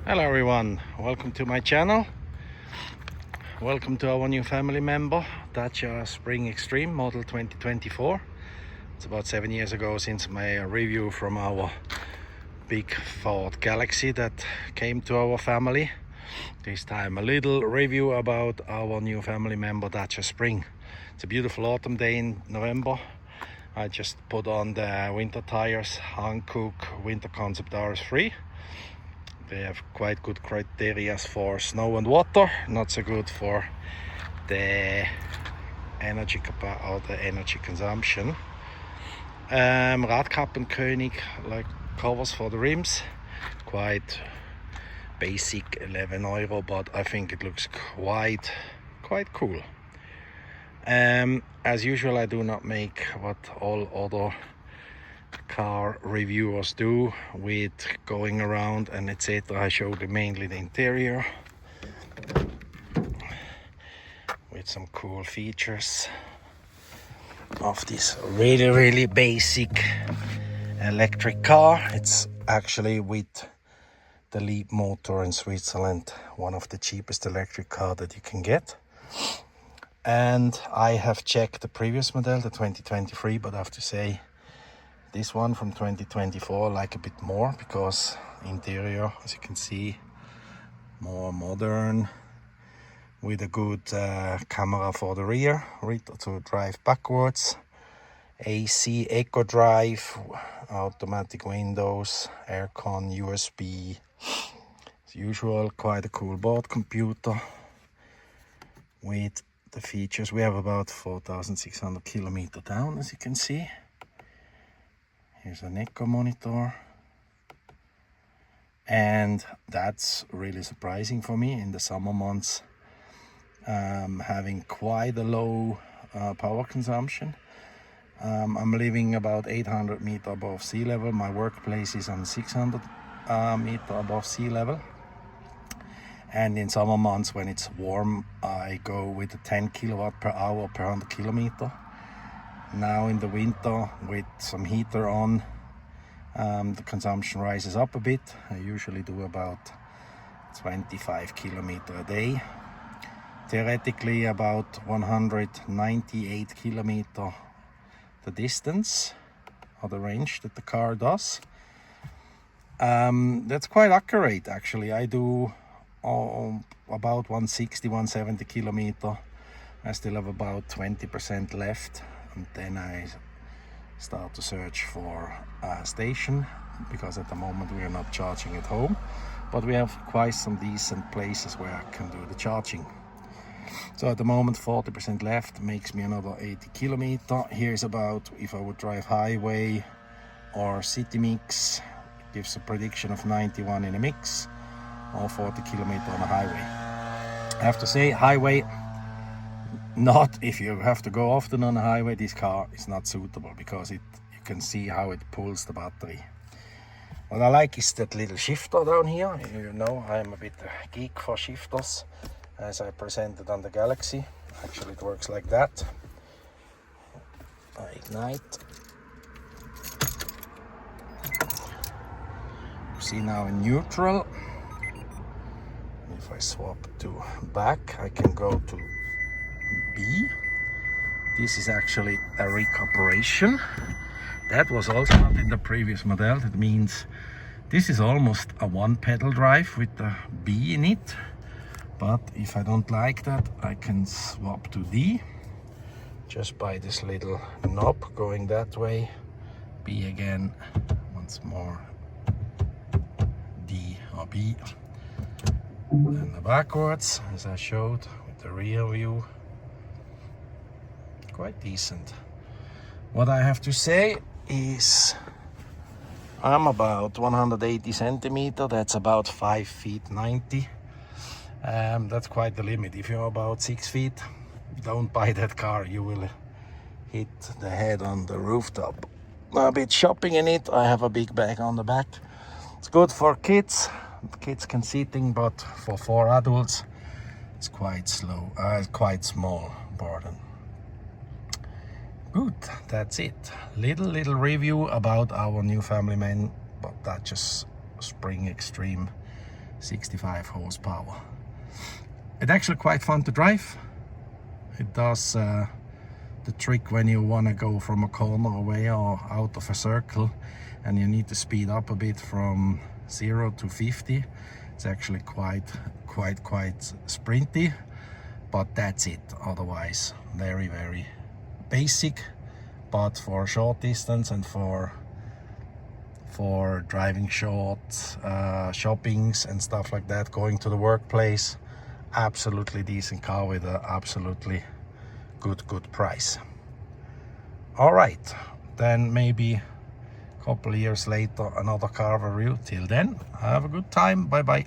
Hello everyone, welcome to my channel. Welcome to our new family member, Dacia Spring Extreme model 2024. It's about 7 years ago since my review from our big Ford Galaxy that came to our family. This time a little review about our new family member, Dacia Spring. It's a beautiful autumn day in November. I just put on the winter tires, Hankook Winter Concept RS3. They have quite good criteria for snow and water, not so good for the energy consumption. Radkappenkönig, like covers for the rims, quite basic, 11 euro, but I think it looks quite cool. As usual, I do not make what all other car reviewers do with going around and etc. I showed mainly the interior with some cool features of this really basic electric car. It's actually with the Leap motor in Switzerland, one of the cheapest electric car that you can get. And I have checked the previous model, the 2023, but I have to say this one from 2024 I like a bit more, because interior, as you can see, more modern, with a good camera for the rear to drive backwards, AC, Eco Drive, automatic windows, aircon, USB. As usual, quite a cool board computer with the features. We have about 4,600 kilometers down, as you can see. Here's an echo monitor, and that's really surprising for me in the summer months, having quite a low power consumption. I'm living about 800 meters above sea level. My workplace is on 600 meters above sea level, and in summer months when it's warm I go with a 10 kilowatt per hour per 100 kilometers. Now in the winter, with some heater on, the consumption rises up a bit. I usually do about 25 kilometers a day. Theoretically about 198 kilometers the distance or the range that the car does. That's quite accurate actually. I do about 160, 170 kilometers. I still have about 20% left, and then I start to search for a station, because at the moment we are not charging at home, but we have quite some decent places where I can do the charging. So at the moment 40% left, makes me another 80 kilometers. Here's about, if I would drive highway or city mix, it gives a prediction of 91 in a mix or 40 kilometers on a highway. I have to say, highway, not if you have to go often on a highway, this car is not suitable, because you can see how it pulls the battery. What I like is that little shifter down here. You know, I'm a bit a geek for shifters, as I presented on the Galaxy. Actually it works like that. I ignite. See now in neutral. If I swap to back, I can go to B. This is actually a recuperation. That was also not in the previous model. That means this is almost a one pedal drive with the B in it. But if I don't like that, I can swap to D just by this little knob going that way. B again, once more, D or B. And the backwards, as I showed with the rear view, quite decent. What I have to say is I'm about 180 centimeters, that's about 5 feet 90. That's quite the limit. If you're about 6 feet, don't buy that car, you will hit the head on the rooftop. A bit shopping in it. I have a big bag on the back. It's good for kids. Kids can sitting, but for 4 adults it's quite small, pardon. Good, that's it. Little review about our new family man, but Dacia Spring Extreme 65 horsepower. It's actually quite fun to drive. It does the trick when you want to go from a corner away or out of a circle and you need to speed up a bit from 0 to 50. It's actually quite sprinty, but that's it. Otherwise very basic, but for short distance and for driving short shoppings and stuff like that, going to the workplace, absolutely decent car with a absolutely good price. All right, then maybe a couple of years later another car review. Till then, have a good time. Bye bye.